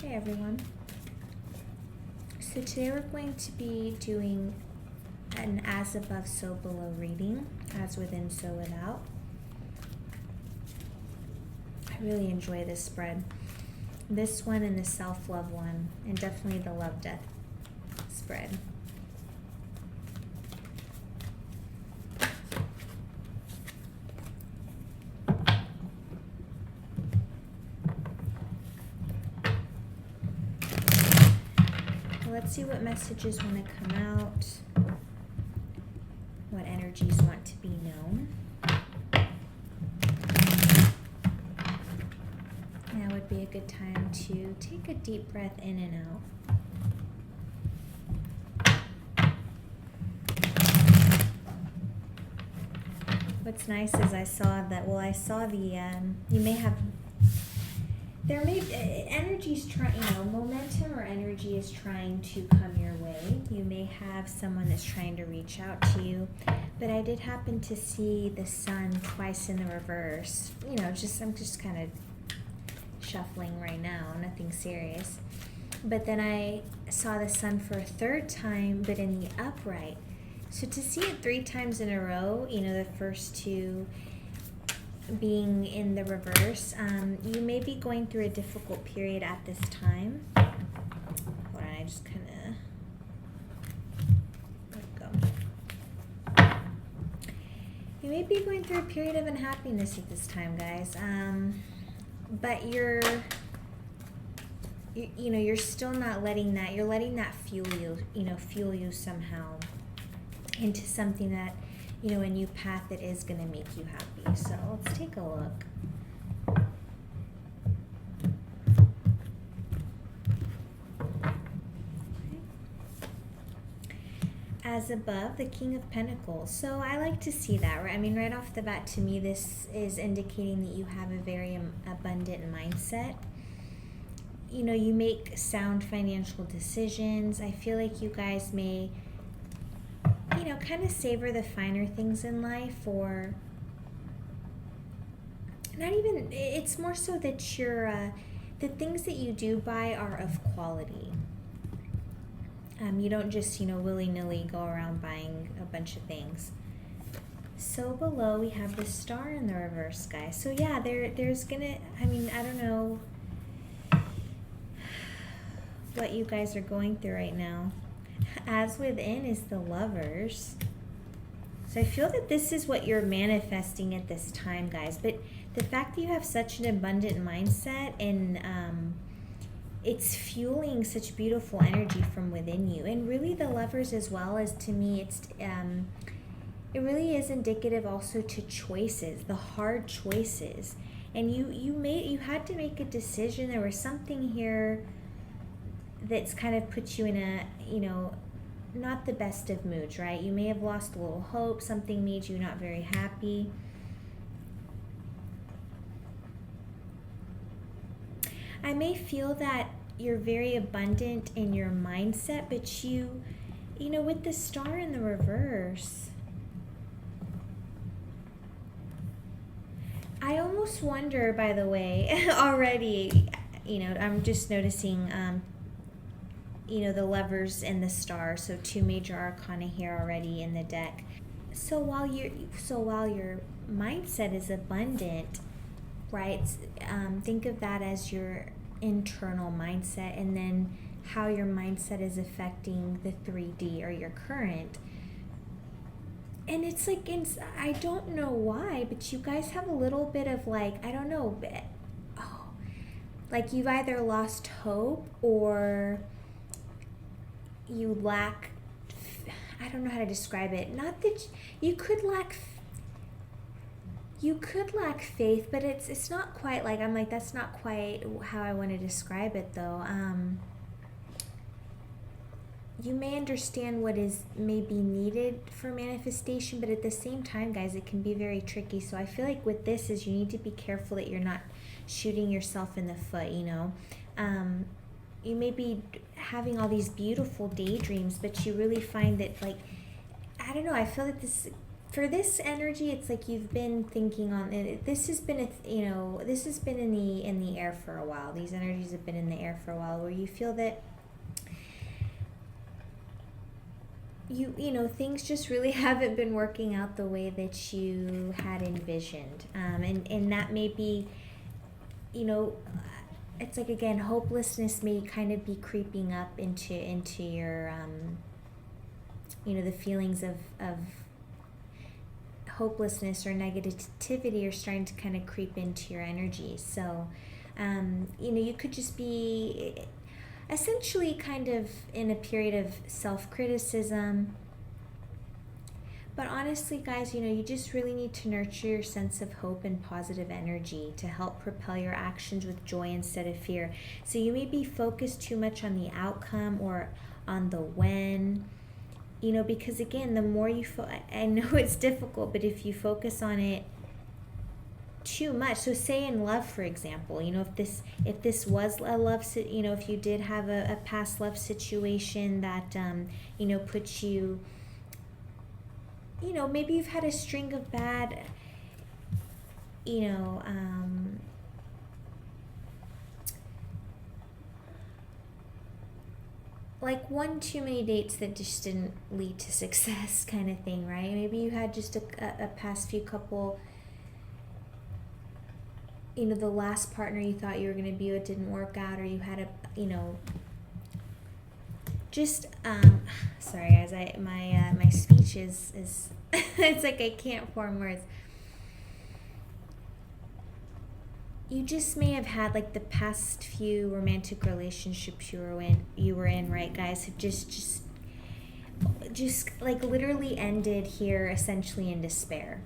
Hey everyone. So today we're going to be doing an as above, so below reading, as within, so without. I really enjoy this spread. This one and the self-love one, and definitely the love-death spread. Let's see what messages want to come out, what energies want to be known. Now would be a good time to take a deep breath in and out. What's nice is I saw the, you may have, there may, energy's trying, momentum or energy is trying to come your way. You may have someone that's trying to reach out to you, but I did happen to see the sun twice in the reverse. I'm just kind of shuffling right now, nothing serious. But then I saw the sun for a third time, but in the upright. So to see it 3 times in a row, the first two being in the reverse, you may be going through a difficult period at this time. Hold on, I just kind of let go. You may be going through a period of unhappiness at this time, guys. But you're still not letting that. You're letting that fuel you somehow into something that, a new path that is going to make you happy. So let's take a look. Okay. As above, the King of Pentacles. So I like to see that, right? I mean, right off the bat, to me, this is indicating that you have a very abundant mindset. You make sound financial decisions. I feel like you guys may kind of savor the finer things in life, or not even, it's more so that you're, the things that you do buy are of quality. You don't just, willy-nilly go around buying a bunch of things. So below we have the Star in the reverse, guys. So yeah, there's gonna, I don't know what you guys are going through right now. As within is the Lovers. So I feel that this is what you're manifesting at this time, guys. But the fact that you have such an abundant mindset, and it's fueling such beautiful energy from within you. And really the Lovers as well, as to me, it really is indicative also to choices, the hard choices. And you had to make a decision. There was something here that's kind of put you in a, not the best of moods, right? You may have lost a little hope. Something made you not very happy. I may feel that you're very abundant in your mindset, but you with the Star in the reverse, I almost wonder, by the way, already, I'm just noticing, the Lovers and the Star, so 2 major arcana here already in the deck. So while your mindset is abundant, right? Think of that as your internal mindset, and then how your mindset is affecting the 3D or your current. And it's like, I don't know why, but you guys have a little bit of like, I don't know, like you've either lost hope, or you lack, I don't know how to describe it. Not that you could lack faith, but it's not quite like, I'm like, that's not quite how I want to describe it though. You may understand what is maybe needed for manifestation, but at the same time, guys, it can be very tricky. So I feel like with this is you need to be careful that you're not shooting yourself in the foot, You may be having all these beautiful daydreams, but you really find that, like, I don't know, I feel that this for this energy, it's like you've been thinking on it. This has been this has been in the air for a while. These energies have been in the air for a while, where you feel that things just really haven't been working out the way that you had envisioned, and that may be, it's like, again, hopelessness may kind of be creeping up into your the feelings of hopelessness or negativity are starting to kind of creep into your energy. So you could just be essentially kind of in a period of self-criticism. But honestly, guys, you just really need to nurture your sense of hope and positive energy to help propel your actions with joy instead of fear. So you may be focused too much on the outcome or on the when, because again, the more you I know it's difficult, but if you focus on it too much, so say in love, for example, if this was a love, if you did have a past love situation that puts you, maybe you've had a string of bad, like one too many dates that just didn't lead to success, kind of thing, right? Maybe you had just a past few couple, the last partner you thought you were going to be with didn't work out, or you had sorry guys, my speech is it's like I can't form words. You just may have had, like, the past few romantic relationships you were in, right, guys, have just like literally ended here essentially in despair.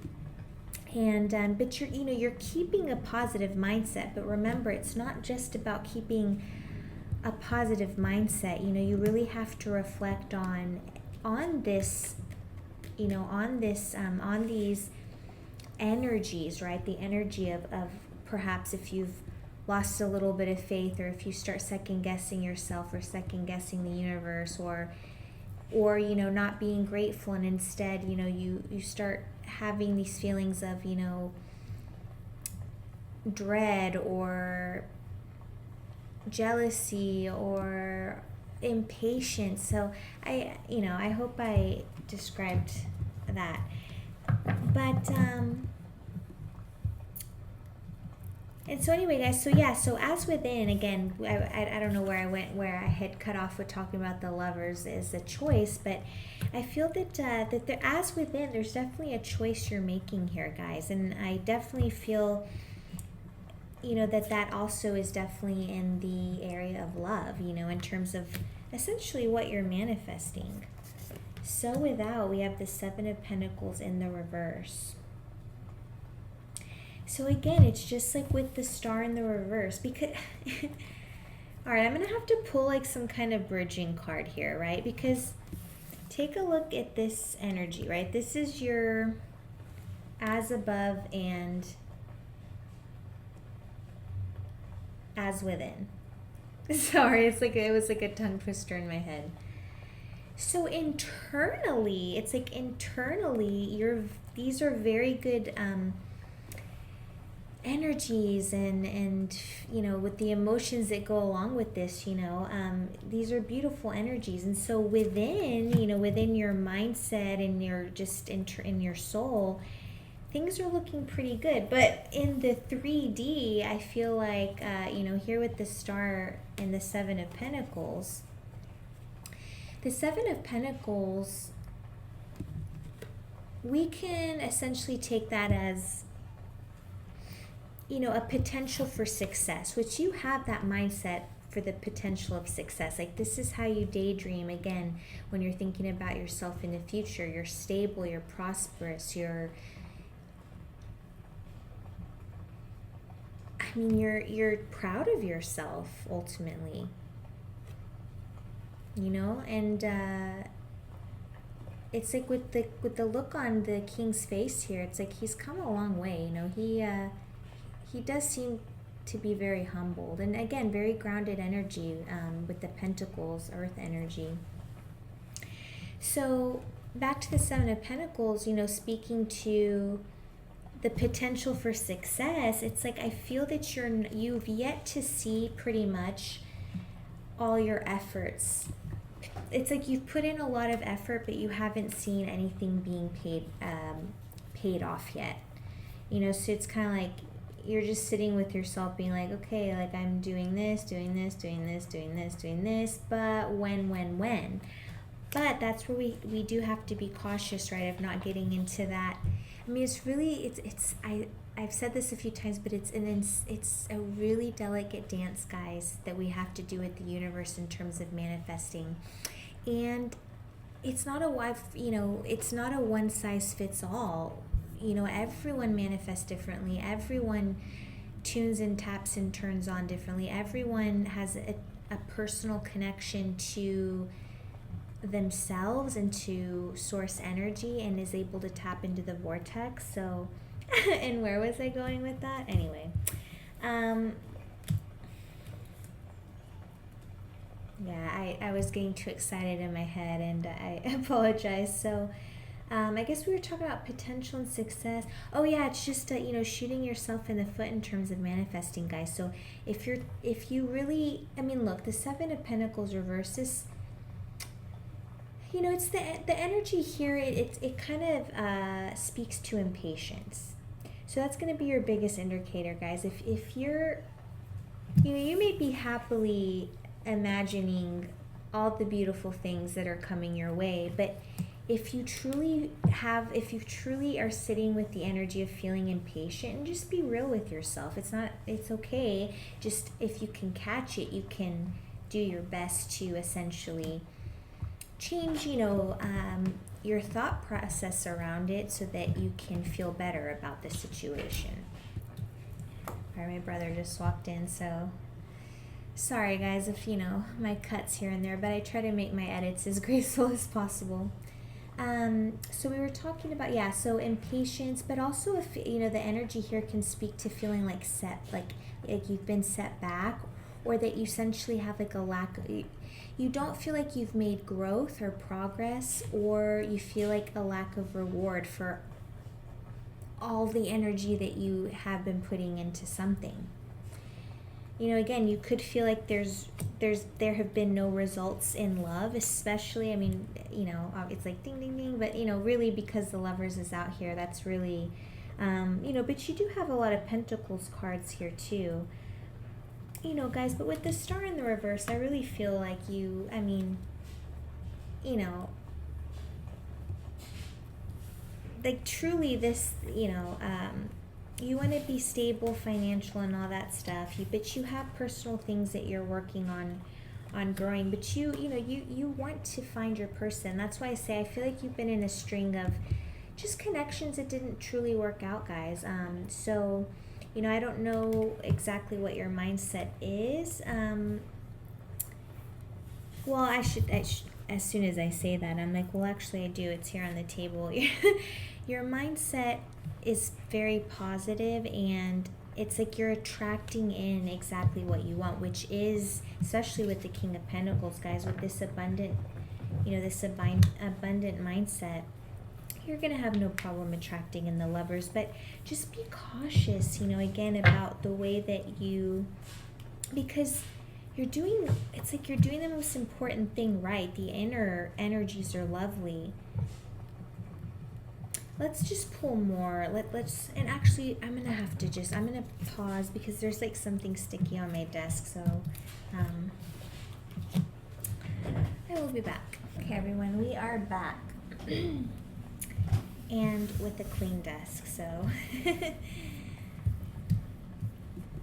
And but you're keeping a positive mindset. But remember, it's not just about keeping a positive mindset. You really have to reflect on this, on these energies, right? The energy of perhaps if you've lost a little bit of faith, or if you start second guessing yourself, or second guessing the universe, or not being grateful, and instead you start having these feelings of dread or jealousy or impatience. So I hope I described that. But and so anyway, guys, so as within, again, I don't know where I went, where I had cut off with talking about the lovers as a choice, but I feel that that there, as within, there's definitely a choice you're making here, guys, and I definitely feel that also is definitely in the area of love, in terms of essentially what you're manifesting. So without, we have the Seven of Pentacles in the reverse. So again, it's just like with the Star in the reverse, because all right, I'm gonna have to pull like some kind of bridging card here, right? Because take a look at this energy, right? This is your as above and as within. Sorry, it was like a tongue twister in my head. So internally, it's like internally, these are very good energies, and with the emotions that go along with this, these are beautiful energies. And so within, within your mindset and your just in your soul, things are looking pretty good. But in the 3D, I feel like here with the Star and the Seven of Pentacles, the Seven of Pentacles, we can essentially take that as a potential for success, which you have that mindset for the potential of success. Like, this is how you daydream, again, when you're thinking about yourself in the future. You're stable, you're prosperous, you're proud of yourself ultimately, and it's like with the look on the King's face here, it's like he's come a long way. He does seem to be very humbled, and again, very grounded energy with the Pentacles, earth energy. So back to the Seven of Pentacles, you know, speaking to the potential for success, it's like I feel that you've yet to see pretty much all your efforts. It's like you've put in a lot of effort, but you haven't seen anything being paid off yet. You know, so it's kind of like you're just sitting with yourself being like, okay, like I'm doing this, doing this, doing this, doing this, doing this, but when? But that's where we do have to be cautious, right, of not getting into that. I mean, it's really, I've said this a few times, but it's a really delicate dance, guys, that we have to do with the universe in terms of manifesting. And it's not it's not a one size fits all. You know, everyone manifests differently. Everyone tunes and taps and turns on differently. Everyone has a personal connection to themselves and to source energy and is able to tap into the vortex. So, and where was I going with that? Anyway, yeah, I was getting too excited in my head, and I apologize. So, I guess we were talking about potential and success. Oh yeah, it's just you know, shooting yourself in the foot in terms of manifesting, guys. So if you really, I mean, look, the Seven of Pentacles reverse is, you know, it's the energy here. It kind of speaks to impatience. So that's going to be your biggest indicator, guys. If you're, you know, you may be happily imagining all the beautiful things that are coming your way, but if you truly are sitting with the energy of feeling impatient, and just be real with yourself. It's okay. Just if you can catch it, you can do your best to essentially change, you know, your thought process around it so that you can feel better about the situation. All right, my brother just walked in, so sorry guys if, you know, my cuts here and there, but I try to make my edits as graceful as possible. So we were talking about, yeah, so impatience, but also if, you know, the energy here can speak to feeling like like you've been set back, or that you essentially have like a lack of, you don't feel like you've made growth or progress, or you feel like a lack of reward for all the energy that you have been putting into something. You know, again, you could feel like there have been no results in love, especially, I mean, you know, it's like ding, ding, ding, but, you know, really because the Lovers is out here, that's really, you know, but you do have a lot of Pentacles cards here too. You know, guys, but with the Star in the reverse, I really feel like you, I mean, you know, like truly this, you know, you want to be stable, financial, and all that stuff. But you have personal things that you're working on growing. But you know, you want to find your person. That's why I say I feel like you've been in a string of just connections that didn't truly work out, guys. So, you know, I don't know exactly what your mindset is. Well, I should, as soon as I say that, I'm like, well, actually, I do. It's here on the table. Your mindset is very positive, and it's like you're attracting in exactly what you want, which is, especially with the King of Pentacles, guys, with this abundant, you know, this abundant mindset, you're going to have no problem attracting in the Lovers. But just be cautious, you know, again, about the way that you, because it's like you're doing the most important thing right. The inner energies are lovely. Let's just pull more. Let's, and actually, I'm going to pause because there's like something sticky on my desk. So, I will be back. Okay, everyone, we are back. And with a clean desk, so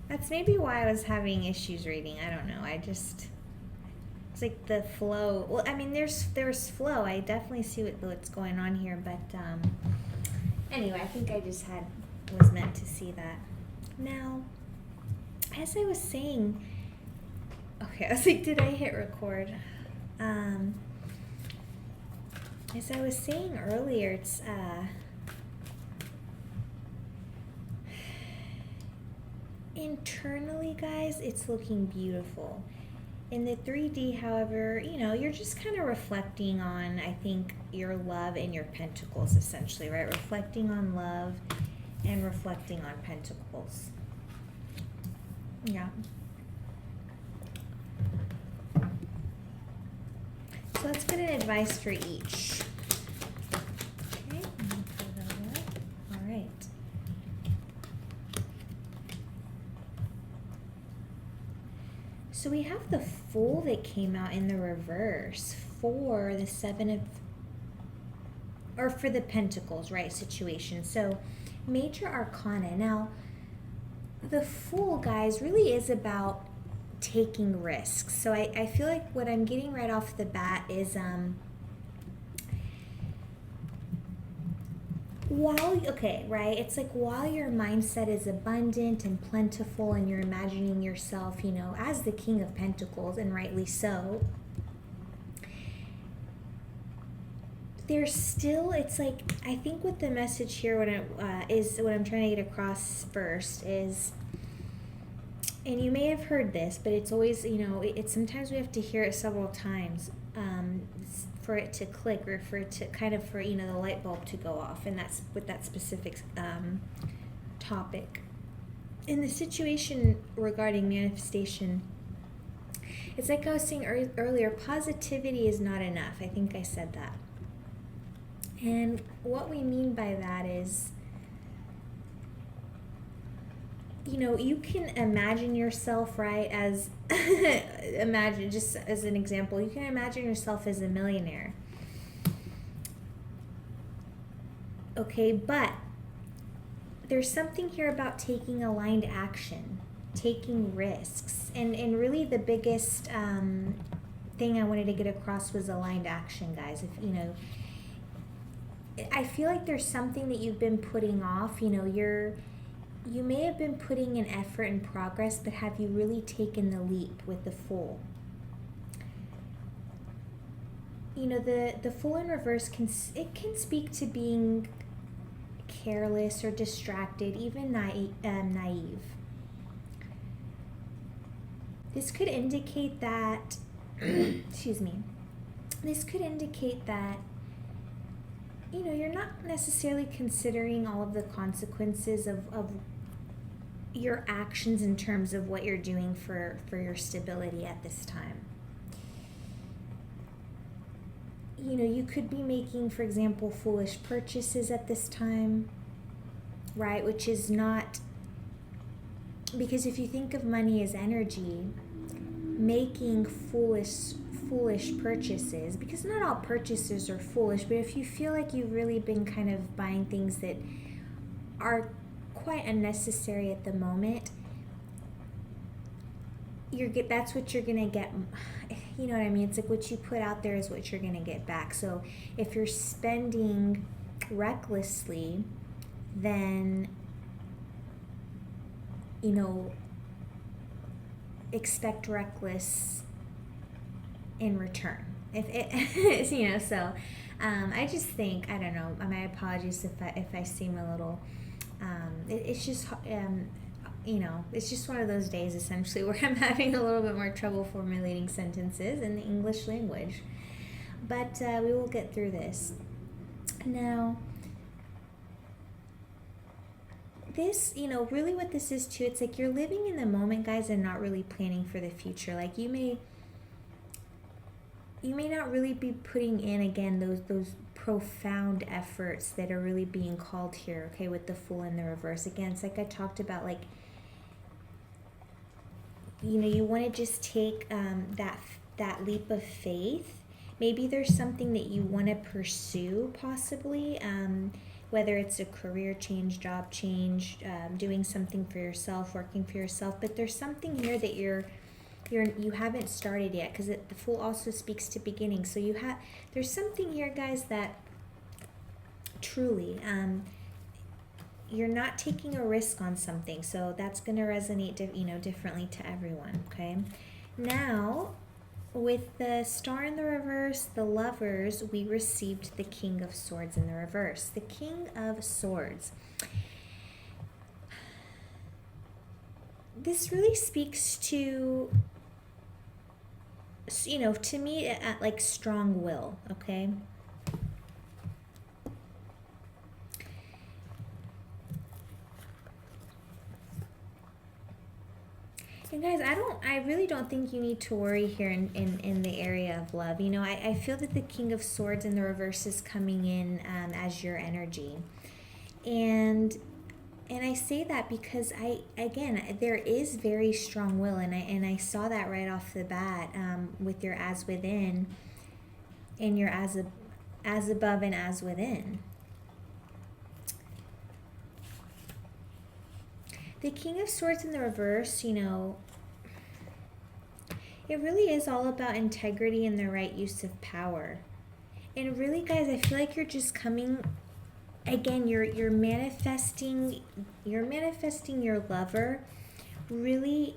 that's maybe why I was having issues reading. I don't know. It's like the flow. Well, I mean, there's flow. I definitely see what's going on here, but anyway, I think I just was meant to see that. Now, as I was saying, okay, I was like, did I hit record? As I was saying earlier, it's internally, guys, it's looking beautiful. In the 3D, however, you're just kind of reflecting on, I think, your love and your pentacles, essentially, right? Reflecting on love and reflecting on pentacles. Yeah. So let's get an advice for each. Okay, I'm gonna pull that up. All right. So we have the Fool that came out in the reverse for the for the Pentacles, right, situation. So Major Arcana. Now, the Fool, guys, really is about taking risks. So I feel like what I'm getting right off the bat is it's like while your mindset is abundant and plentiful and you're imagining yourself, as the King of Pentacles, and rightly so, there's still, it's like, I think what the message here what I'm trying to get across first is, and you may have heard this, but it's always, it's sometimes we have to hear it several times for it to click, or for it to the light bulb to go off, and that's with that specific topic. In the situation regarding manifestation, it's like I was saying earlier, positivity is not enough. I think I said that. And what we mean by that is, you can imagine yourself, right, as, imagine, just as an example, you can imagine yourself as a millionaire. Okay, but there's something here about taking aligned action, taking risks. And really the biggest thing I wanted to get across was aligned action, guys. If, I feel like there's something that you've been putting off, you may have been putting in effort and progress, but have you really taken the leap with the Fool? The Fool in reverse can speak to being careless or distracted, even naive. This could indicate that, excuse me, this could indicate that you're not necessarily considering all of the consequences of your actions in terms of what you're doing for your stability at this time. You could be making, for example, foolish purchases at this time, right? Which is not, because if you think of money as energy, making foolish purchases, because not all purchases are foolish, but if you feel like you've really been kind of buying things that are quite unnecessary at the moment, that's what you're gonna get. You know what I mean? It's like what you put out there is what you're gonna get back. So if you're spending recklessly, then expect reckless in return. If it, so I just think, I don't know, my apologies if I seem a little, it's just, it's just one of those days essentially where I'm having a little bit more trouble formulating sentences in the English language. But we will get through this. Now, this, really what this is too, it's like you're living in the moment, guys, and not really planning for the future. Like you may not really be putting in, again, those profound efforts that are really being called here, okay, with the Fool in the reverse. Again, it's like I talked about, like, you want to just take that leap of faith. Maybe there's something that you want to pursue, possibly, whether it's a career change, job change, doing something for yourself, working for yourself. But there's something here that you haven't started yet, because the Fool also speaks to beginning. So there's something here, guys, that truly you're not taking a risk on something. So that's going to resonate differently to everyone. Okay, now with the Star in the reverse, the Lovers, we received the King of Swords in the reverse. The King of Swords, this really speaks to you know, to me, like strong will, okay? And guys, I really don't think you need to worry here in the area of love. You know, I feel that the King of Swords in the reverse is coming in as your energy. And I say that because again, there is very strong will, and I saw that right off the bat with your as within and your as above and as within. The King of Swords in the reverse, you know, it really is all about integrity and the right use of power. And really, guys, I feel like you're just coming, again, you're manifesting your lover, really,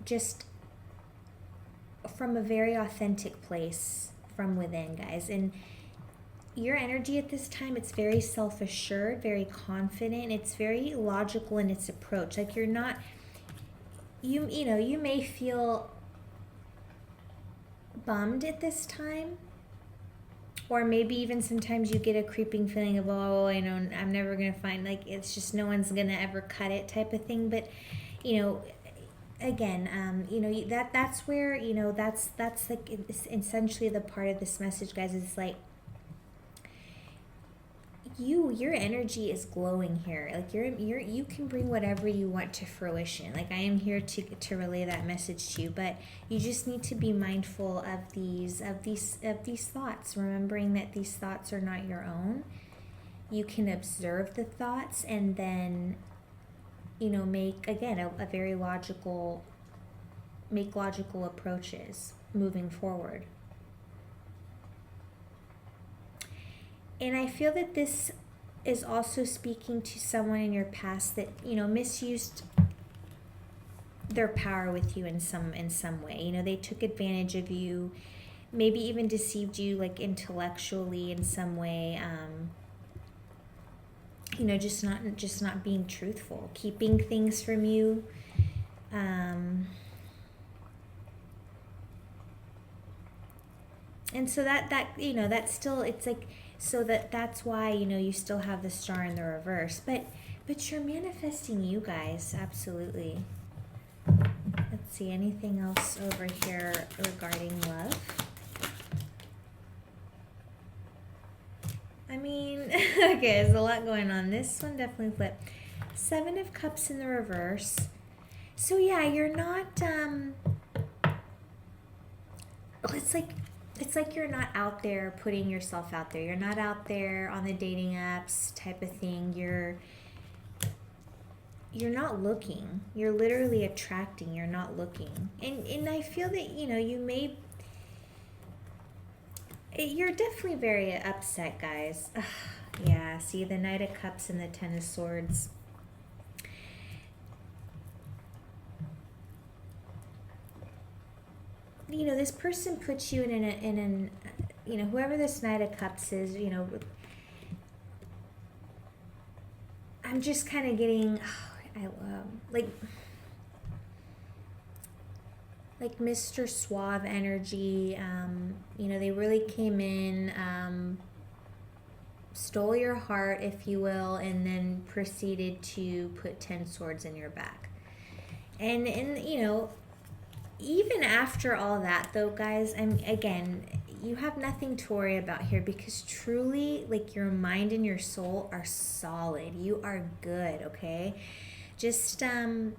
just from a very authentic place from within, guys. And your energy at this time, it's very self-assured, very confident, it's very logical in its approach. Like you're not, you know, you may feel bummed at this time, or maybe even sometimes you get a creeping feeling of, oh, I know I'm never gonna find, like it's just no one's gonna ever cut it type of thing. But you know, again, you know, that's where, you know, that's like essentially the part of this message, guys, is like your energy is glowing here. Like you can bring whatever you want to fruition. Like I am here to relay that message to you, but you just need to be mindful of these thoughts, remembering that these thoughts are not your own. You can observe the thoughts and then, you know, make again a very logical approaches moving forward. And I feel that this is also speaking to someone in your past that, you know, misused their power with you in some way. You know, they took advantage of you, maybe even deceived you like intellectually in some way. You know, just not being truthful, keeping things from you. And so that you know, that's still, it's like, so that's why, you know, you still have the Star in the reverse, but you're manifesting you guys, absolutely. Let's see, anything else over here regarding love? I mean, okay, there's a lot going on. This one definitely flipped. 7 of Cups in the reverse. So yeah, you're not, it's like you're not out there putting yourself out there. You're not out there on the dating apps type of thing. You're not looking. You're literally attracting. You're not looking. And I feel that, you know, you're definitely very upset, guys. Ugh, yeah, see the Knight of Cups and the Ten of Swords. You know, this person puts you in an you know, whoever this Knight of Cups is, you know, I'm just kind of getting, like Mr. Suave energy. You know, they really came in, stole your heart, if you will, and then proceeded to put 10 swords in your back. And you know, even after all that, though, guys, again, you have nothing to worry about here, because truly, like, your mind and your soul are solid. You are good, okay? Just, you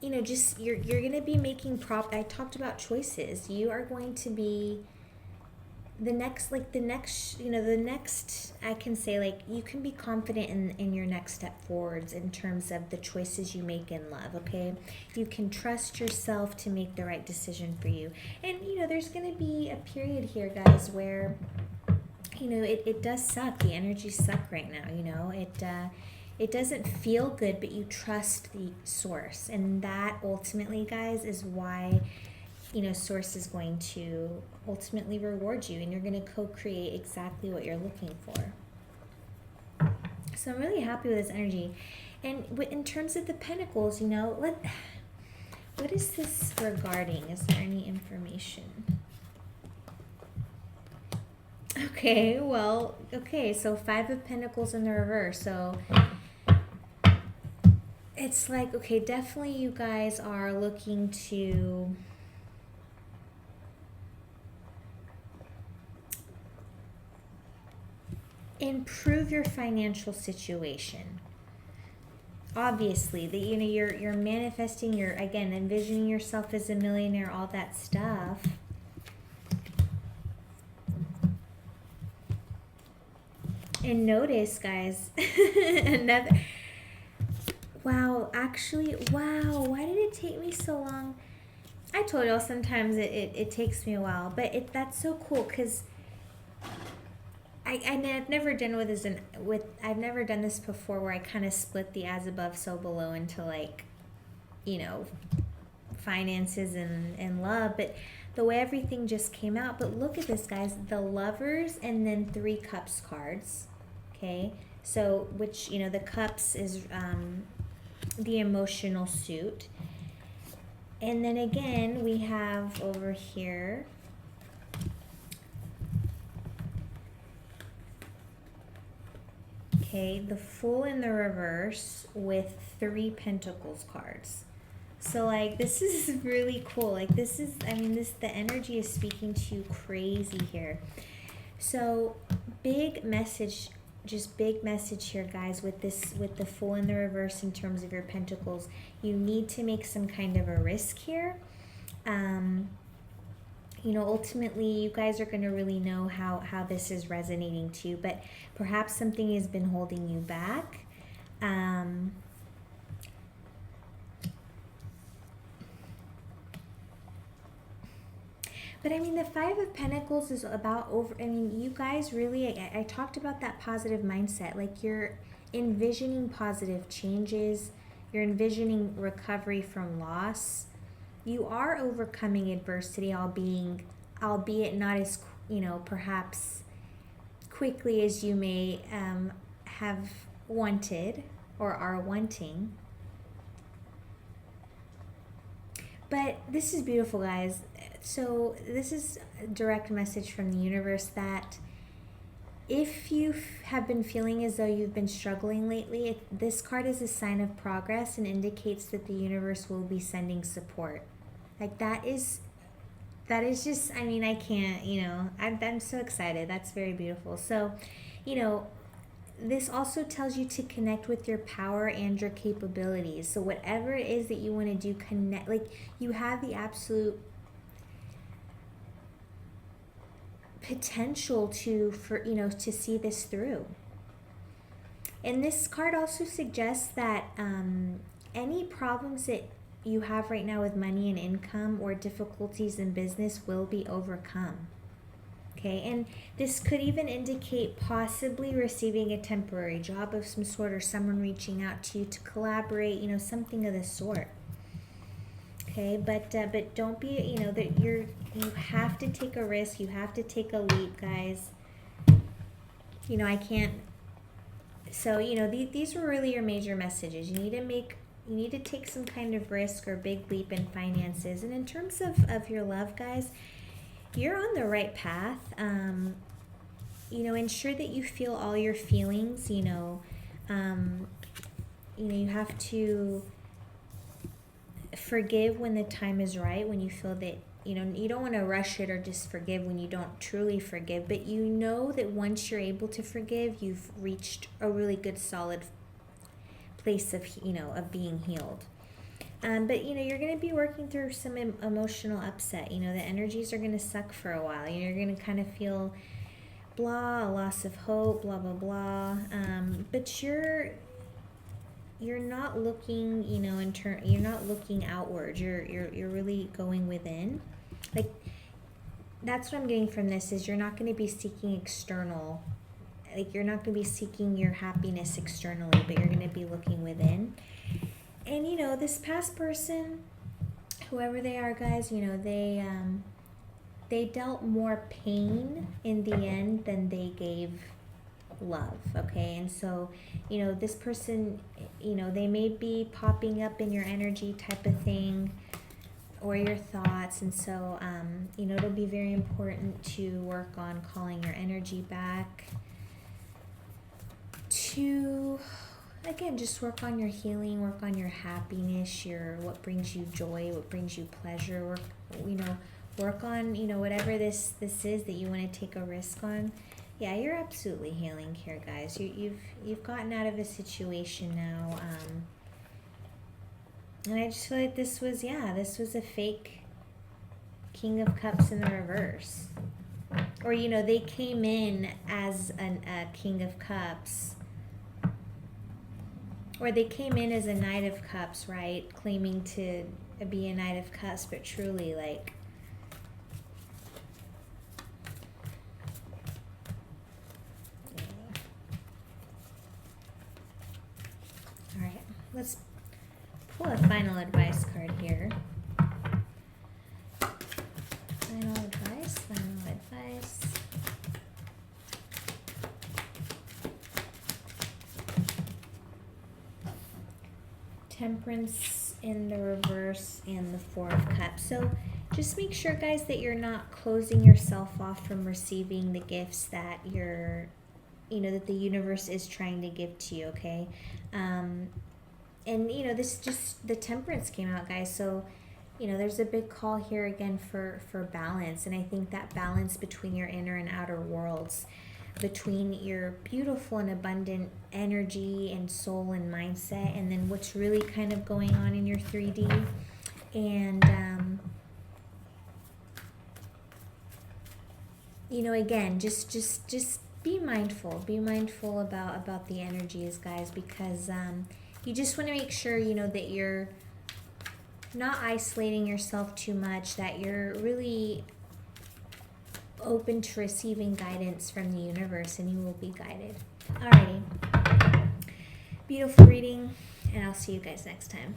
know, just, you're going to be making I talked about choices. You are going to be the next, you know, the next, I can say, like, you can be confident in your next step forwards in terms of the choices you make in love, okay? You can trust yourself to make the right decision for you. And, you know, there's going to be a period here, guys, where, you know, it does suck. The energies suck right now, you know? It doesn't feel good, but you trust the source. And that ultimately, guys, is why, you know, source is going to ultimately reward you, and you're going to co-create exactly what you're looking for. So I'm really happy with this energy. And in terms of the Pentacles, you know, What is this regarding? Is there any information? Okay, well, okay, so Five of Pentacles in the reverse. So it's like, okay, definitely you guys are looking to improve your financial situation. Obviously, that you're manifesting, you're again envisioning yourself as a millionaire, all that stuff. And notice, guys, another. Wow, actually, wow, why did it take me so long? I told y'all sometimes it takes me a while, but that's so cool because I've never done I've never done this before where I kind of split the as above, so below into like, finances and love, but the way everything just came out. But look at this, guys, the Lovers and then Three Cups cards. Okay, so which, the Cups is the emotional suit. And then again, we have over here the Fool in the reverse with Three Pentacles cards. So like, this is really cool. Like this is, the energy is speaking to you crazy here. So big message, just big message here, guys, with the Fool in the reverse in terms of your pentacles. You need to make some kind of a risk here. Ultimately you guys are going to really know how this is resonating to you, but perhaps something has been holding you back. But the Five of Pentacles is about you guys really, I talked about that positive mindset. Like you're envisioning positive changes. You're envisioning recovery from loss. You are overcoming adversity, albeit not as, perhaps quickly as you may have wanted or are wanting. But this is beautiful, guys. So this is a direct message from the universe that if you have been feeling as though you've been struggling lately, this card is a sign of progress and indicates that the universe will be sending support. Like that is just, I can't, I'm so excited. That's very beautiful. So, this also tells you to connect with your power and your capabilities. So whatever it is that you want to do, connect, like you have the absolute potential to see this through. And this card also suggests that any problems that you have right now with money and income or difficulties in business will be overcome. Okay, and this could even indicate possibly receiving a temporary job of some sort or someone reaching out to you to collaborate, something of the sort. Okay, but don't be, that you have to take a risk. You have to take a leap, guys. I can't. So, these were really your major messages. You need to take some kind of risk or big leap in finances. And in terms of your love, guys, you're on the right path. Ensure that you feel all your feelings. You have to forgive when the time is right, when you feel that, you don't want to rush it or just forgive when you don't truly forgive, but that once you're able to forgive, you've reached a really good solid place of, of being healed. But you're going to be working through some emotional upset. The energies are going to suck for a while. You're going to kind of feel blah, a loss of hope, blah, blah, blah. But you're not looking, you're not looking outward. You're really going within. Like, that's what I'm getting from this, is you're not going to be seeking external, like you're not going to be seeking your happiness externally, but you're going to be looking within. And, this past person, whoever they are, guys, they dealt more pain in the end than they gave love, okay? And so, this person, they may be popping up in your energy type of thing. or your thoughts. And so, you know, it'll be very important to work on calling your energy back, to, again, just work on your healing, work on your happiness, your what brings you joy, what brings you pleasure, work on, whatever this is that you want to take a risk on. Yeah, you're absolutely healing here, guys. You've gotten out of a situation now, and I just feel like this was a fake King of Cups in the reverse, or they came in as a King of Cups, or they came in as a Knight of Cups, right? Claiming to be a Knight of Cups, but truly, like, all right, let's pull a final advice card here. Final advice. Temperance in the reverse and the Four of Cups. So just make sure, guys, that you're not closing yourself off from receiving the gifts that that the universe is trying to give to you, okay? And this just, the Temperance came out, guys, so there's a big call here again for balance. And I think that balance between your inner and outer worlds, between your beautiful and abundant energy and soul and mindset, and then what's really kind of going on in your 3D. And again, just be mindful about the energies, guys, because you just want to make sure that you're not isolating yourself too much, that you're really open to receiving guidance from the universe, and you will be guided. Alrighty, beautiful reading, and I'll see you guys next time.